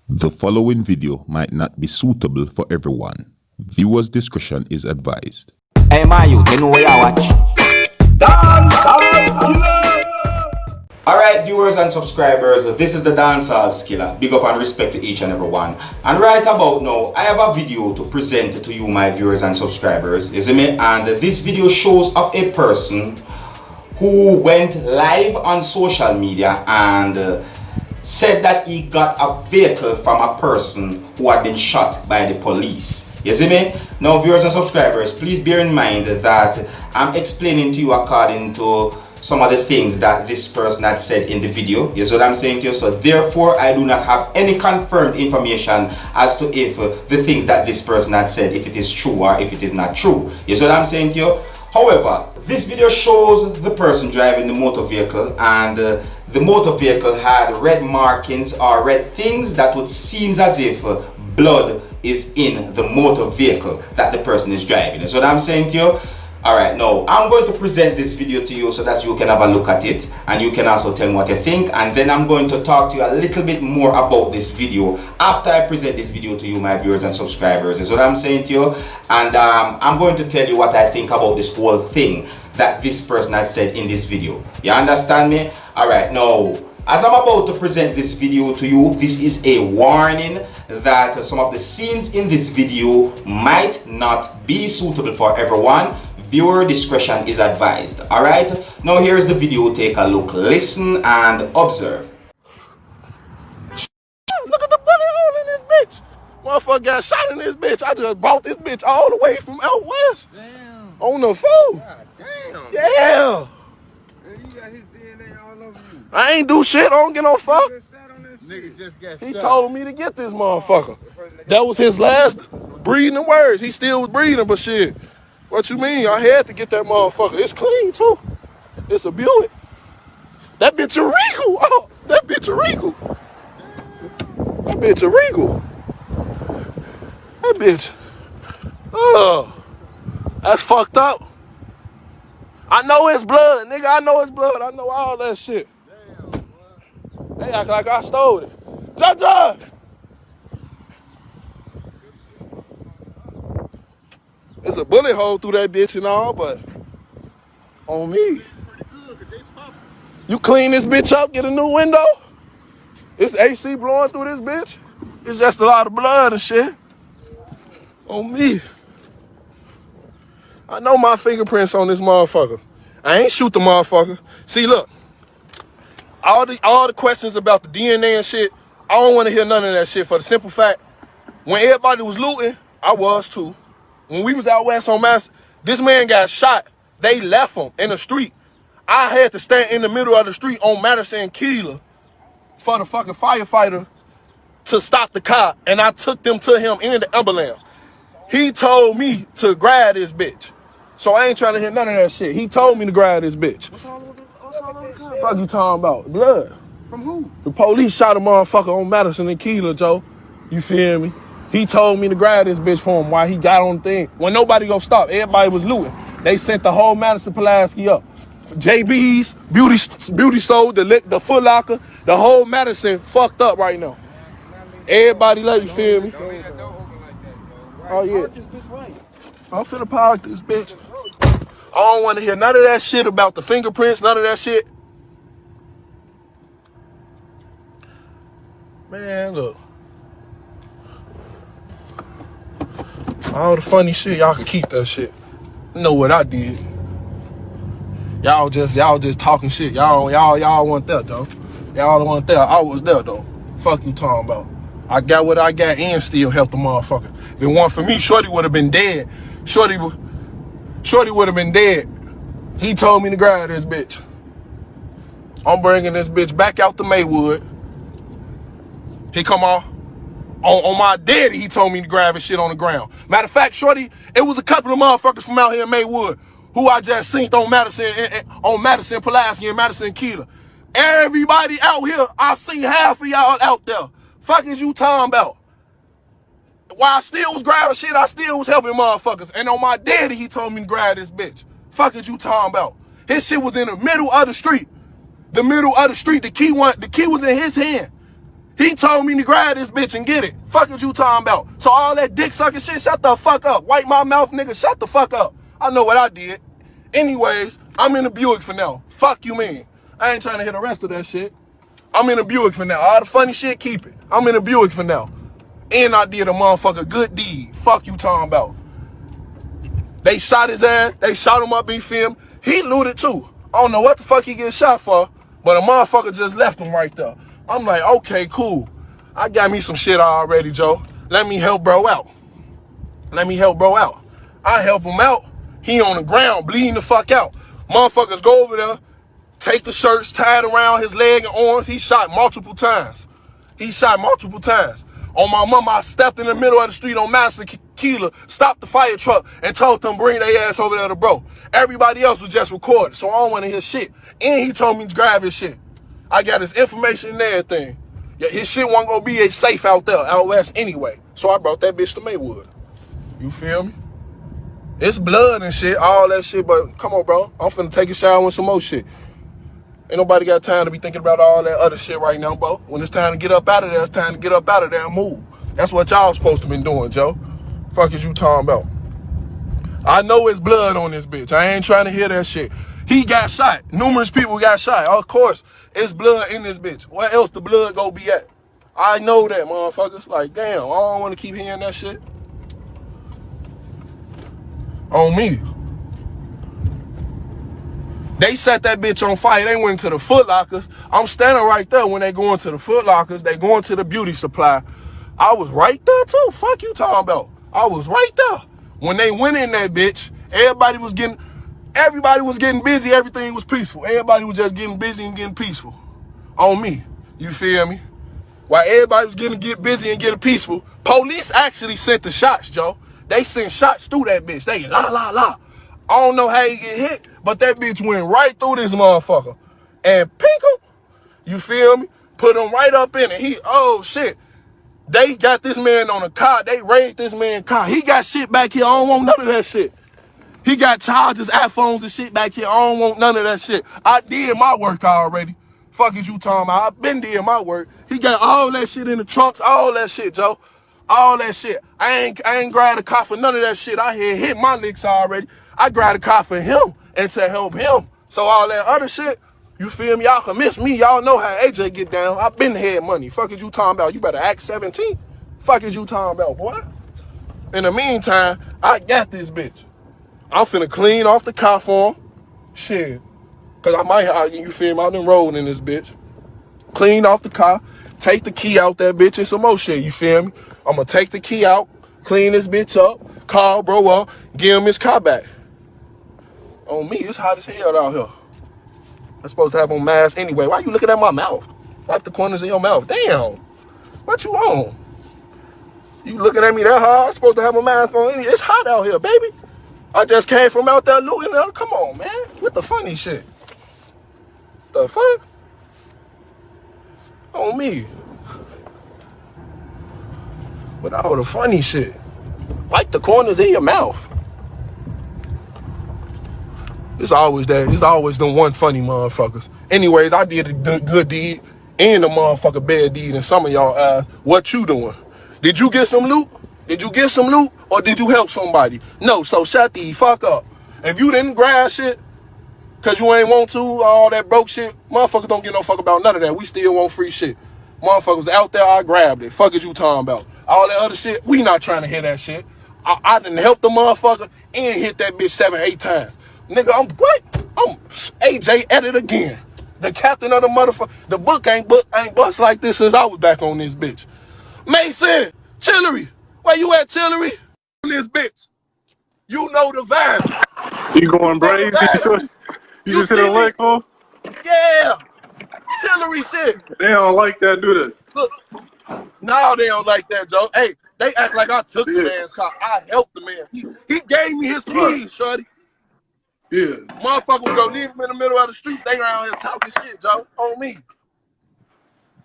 The following video might not be suitable for everyone. Viewers' discretion is advised. Hey, my youth, you know where I watch? Dancehall! Alright, viewers and subscribers, this is the Dancehall Skilla. Big up and respect to each and every one. And right about now, I have a video to present to you, my viewers and subscribers. You see me? And this video shows of a person who went live on social media and said that he got a vehicle from a person who had been shot by the police. You see me? Now, viewers and subscribers, please bear in mind that I'm explaining to you according to some of the things that this person had said in the video. You see what I'm saying to you? So therefore, I do not have any confirmed information as to if the things that this person had said, if it is true or if it is not true. You see what I'm saying to you? However, this video shows the person driving the motor vehicle, and the motor vehicle had red markings or red things that would seem as if blood is in the motor vehicle that the person is driving. You see what I'm saying to you? Alright, now I'm going to present this video to you so that you can have a look at it and you can also tell me what you think, and then I'm going to talk to you a little bit more about this video after I present this video to you, my viewers and subscribers. Is what I'm saying to you. And I'm going to tell you what I think about this whole thing that this person has said in this video. You understand me? Alright, now as I'm about to present this video to you, this is a warning that some of the scenes in this video might not be suitable for everyone. Viewer discretion is advised. Alright, now here's the video. Take a look, listen and observe. Look at the bullet hole in this bitch. Motherfucker got shot in this bitch. I just brought this bitch all the way from out west. Damn. On the phone. God damn. Yeah. Man, you got his DNA all over you. I ain't do shit. I don't get no fuck. Nigga just got He shot. told me to get this motherfucker. That was his last breathing words. He still was breathing, but shit. What you mean? I had to get that motherfucker. It's clean too. It's a Buick. That bitch a Regal. Oh, that bitch a Regal. That bitch a Regal. That bitch. Oh, that's fucked up. I know it's blood, nigga. I know it's blood. I know all that shit. Damn, they act like I stole it. Jaja! There's a bullet hole through that bitch and all, but on me. You clean this bitch up, get a new window. It's AC blowing through this bitch. It's just a lot of blood and shit. On me. I know my fingerprints on this motherfucker. I ain't shoot the motherfucker. See, look. All the questions about the DNA and shit, I don't want to hear none of that shit for the simple fact, when everybody was looting, I was too. When we was out west on Mass, this man got shot. They left him in the street. I had to stand in the middle of the street on Madison and Keeler for the fucking firefighter to stop the car, and I took them to him in the ambulance. He told me to grab this bitch. So I ain't trying to hear none of that shit. He told me to grab this bitch. What's all over the car? Fuck you talking about? Blood. From who? The police shot a motherfucker on Madison and Keeler, Joe. You feel me? He told me to grab this bitch for him while he got on the thing. When nobody gonna stop, everybody was looting. They sent the whole Madison Pulaski up. JB's, beauty store, the Foot Locker, the whole Madison fucked up right now. Everybody let you feel me? Oh yeah. I'm finna park this bitch. I don't want to hear none of that shit about the fingerprints, none of that shit. Man, look. All the funny shit, y'all can keep that shit. You know what I did. Y'all just talking shit. Y'all weren't there though. Y'all weren't there. I was there though. Fuck you talking about. I got what I got and still helped the motherfucker. If it weren't for me, Shorty would have been dead. Shorty would have been dead. He told me to grab this bitch. I'm bringing this bitch back out to Maywood. He come on my daddy, he told me to grab his shit on the ground. Matter of fact, Shorty, it was a couple of motherfuckers from out here in Maywood who I just seen on Madison Pulaski and Madison Keeler. Everybody out here, I seen half of y'all out there. Fuck is you talking about? While I still was grabbing shit, I still was helping motherfuckers. And on my daddy, he told me to grab this bitch. Fuck is you talking about? His shit was in the middle of the street. The middle of the street, the key was in his hand. He told me to grab this bitch and get it. Fuck is you talking about? So all that dick sucking shit, shut the fuck up. Wipe my mouth, nigga, shut the fuck up. I know what I did. Anyways, I'm in a Buick for now. Fuck you mean. I ain't trying to hear the rest of that shit. I'm in a Buick for now. All the funny shit, keep it. I'm in a Buick for now. And I did a motherfucker good deed. Fuck you talking about. They shot his ass. They shot him up in film. He looted too. I don't know what the fuck he get shot for, but a motherfucker just left him right there. I'm like, okay, cool. I got me some shit already, Joe. Let me help bro out. Let me help bro out. I help him out. He on the ground, bleeding the fuck out. Motherfuckers go over there, take the shirts tied around his leg and arms. He shot multiple times. He shot multiple times. On my mama, I stepped in the middle of the street on Master Keeler, stopped the fire truck, and told them bring their ass over there to bro. Everybody else was just recording, so I don't want to hear shit. And he told me to grab his shit. I got his information and everything. Yeah, his shit wasn't gonna be as safe out there, out west anyway. So I brought that bitch to Maywood. You feel me? It's blood and shit, all that shit, but come on, bro. I'm finna take a shower with some more shit. Ain't nobody got time to be thinking about all that other shit right now, bro. When it's time to get up out of there, it's time to get up out of there and move. That's what y'all supposed to been doing, Joe. Fuck is you talking about? I know it's blood on this bitch. I ain't trying to hear that shit. He got shot. Numerous people got shot. Of course, it's blood in this bitch. Where else the blood go be at? I know that, motherfuckers. Like, damn, I don't want to keep hearing that shit. On me. They set that bitch on fire. They went to the Foot Lockers. I'm standing right there when they going to the Foot Lockers. They going to the beauty supply. I was right there too. Fuck you talking about. I was right there. When they went in that bitch, everybody was getting busy. Everything was peaceful. Everybody was just getting busy and getting peaceful. On me. You feel me? While everybody was get busy and getting peaceful, police actually sent the shots, Joe. They sent shots through that bitch. They la la la. I don't know how he get hit, but that bitch went right through this motherfucker. And pink him, you feel me? Put him right up in it. Oh shit. They got this man on a car. They raided this man's car. He got shit back here. I don't want none of that shit. He got chargers, iPhones and shit back here. I don't want none of that shit. I did my work already. Fuck is you talking about? I've been doing my work. He got all that shit in the trunks, all that shit, Joe. All that shit. I ain't grabbed a car for none of that shit. I had hit my licks already. I grabbed a car for him and to help him. So all that other shit, you feel me? Y'all can miss me. Y'all know how AJ get down. I been had money. Fuck is you talking about? You better act 17. Fuck is you talking about, boy? In the meantime, I got this bitch. I'm finna clean off the car for him. Shit. Cause I might, you feel me? I done rolled in this bitch. Clean off the car. Take the key out that bitch and some more shit. You feel me? I'm gonna take the key out, clean this bitch up, call bro up, give him his car back. On me, it's hot as hell out here. I'm supposed to have on mask anyway. Why you looking at my mouth? Wipe the corners of your mouth. Damn. What you on? You looking at me that hard? I'm supposed to have a mask on. It's hot out here, baby. I just came from out there looting. Come on, man. With the funny shit. The fuck? On me. With all the funny shit. Wipe the corners of your mouth. It's always that. It's always them one funny motherfuckers. Anyways, I did a good deed and a motherfucker bad deed in some of y'all eyes. What you doing? Did you get some loot? Did you get some loot? Or did you help somebody? No, so shut the fuck up. If you didn't grab shit, cause you ain't want to, all that broke shit, motherfuckers don't give no fuck about none of that. We still want free shit. Motherfuckers out there, I grabbed it. Fuck is you talking about? All that other shit, we not trying to hear that shit. I done helped the motherfucker and hit that bitch 7, 8 times. Nigga, I'm AJ at it again. The captain of the motherfucker. The book ain't bust like this since I was back on this bitch. Mason, Tillery, where you at, Tillery? On this bitch. You know the vibe. You going crazy? You just hit a lick, fool? Yeah. Tillery shit. They don't like that, do they? Look. No, they don't like that, Joe. Hey, they act like I took the man's car. I helped the man. He gave me his keys, shorty. Yeah. Motherfuckers go leave him in the middle of the street. They around here talking shit, Joe. On me.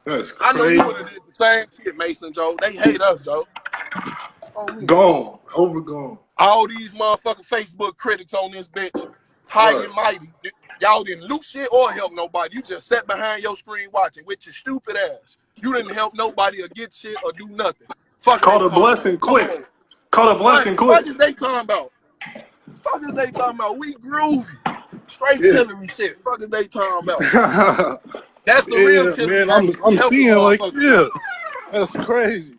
That's crazy. I know you would have did the same shit, Mason, Joe. They hate us, Joe. On me. Gone. Overgone. All these motherfucking Facebook critics on this bitch. High and mighty. Y'all didn't loot shit or help nobody. You just sat behind your screen watching with your stupid ass. You didn't help nobody or get shit or do nothing. Fuck Caught they a talking blessing about. quick. Come on. Caught a blessing Fuck quick. is they talking about? Fuck is they talking about? We groovy. Straight Yeah. Tillery shit. Fuck is they talking about? That's the real Yeah, Tillery. man, I'm Helping seeing like, motherfuckers. yeah, that's crazy.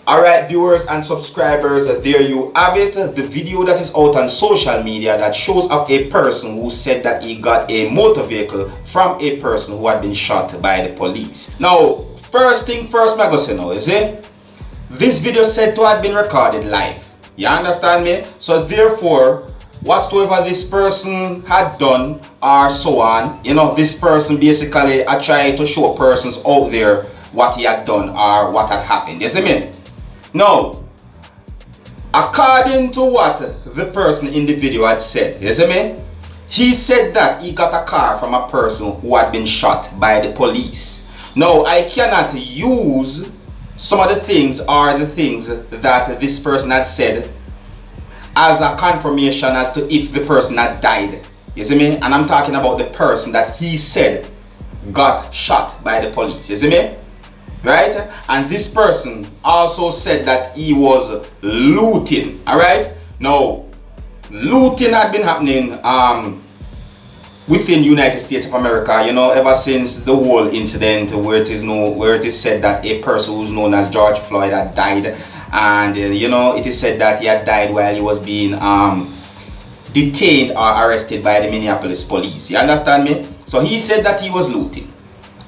Alright viewers and subscribers, there you have it, the video that is out on social media that shows of a person who said that he got a motor vehicle from a person who had been shot by the police. Now, first thing first, I go say now, is it? This video said to have been recorded live. You understand me? So therefore, whatsoever this person had done or so on, you know, this person basically I tried to show persons out there what he had done or what had happened. You see me? Now, according to what the person in the video had said, you see me? He said that he got a car from a person who had been shot by the police. Now, I cannot use some of the things or the things that this person had said as a confirmation as to if the person had died. You see me? And I'm talking about the person that he said got shot by the police. You see me? Right? And this person also said that he was looting. Alright? Now, looting had been happening within the United States of America, you know, ever since the whole incident where it is said that a person who's known as George Floyd had died. And you know, it is said that he had died while he was being detained or arrested by the Minneapolis police. You understand me? So he said that he was looting.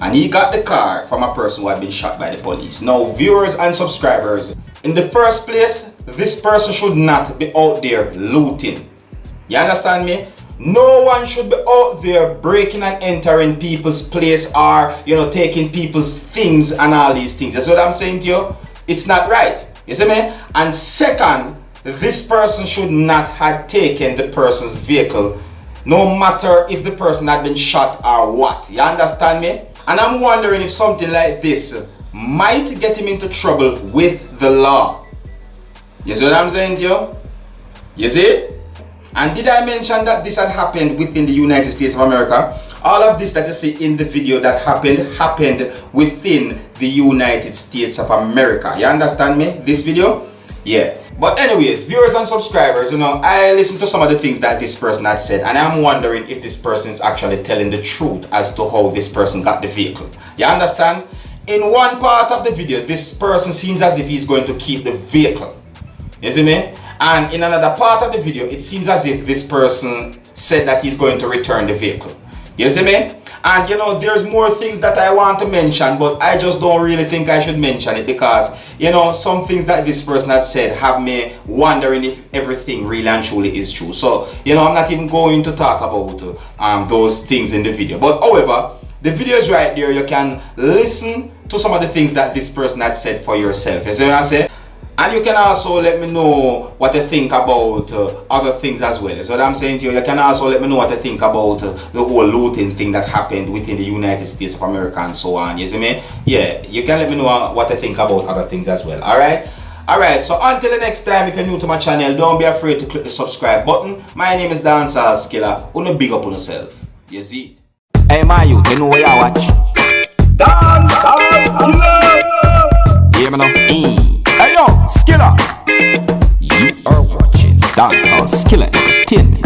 And he got the car from a person who had been shot by the police. Now, viewers and subscribers, in the first place, this person should not be out there looting. You understand me? No one should be out there breaking and entering people's place or, you know, taking people's things and all these things. That's what I'm saying to you. It's not right. You see me? And second, this person should not have taken the person's vehicle, no matter if the person had been shot or what. You understand me? And I'm wondering if something like this might get him into trouble with the law. You see what I'm saying to you? You see? And did I mention that this had happened within the United States of America? All of this that you see in the video that happened within the United States of America. You understand me? This video? Yeah. But anyways, viewers and subscribers, you know, I listened to some of the things that this person had said, and I'm wondering if this person is actually telling the truth as to how this person got the vehicle. You understand? In one part of the video, this person seems as if he's going to keep the vehicle. You see me? And in another part of the video, it seems as if this person said that he's going to return the vehicle. You see me? And you know, there's more things that I want to mention, but I just don't really think I should mention it because, you know, some things that this person had said have me wondering if everything really and truly is true. So, you know, I'm not even going to talk about those things in the video. But however, the video is right there. You can listen to some of the things that this person had said for yourself. You see what I say? And you can also let me know what you think about other things as well. So what I'm saying to you, you can also let me know what you think about the whole looting thing that happened within the United States of America and so on. You see me? Yeah, you can let me know what you think about other things as well. Alright, so until the next time, if you're new to my channel, don't be afraid to click the subscribe button. My name is Dancehall Skilla. Una big up on yourself. You see? Hey, my youth, you know what you watch? Dancehall Skilla! Hear me now? Hey yo, Skilla! You are watching Dancehall Skilla Entertainment.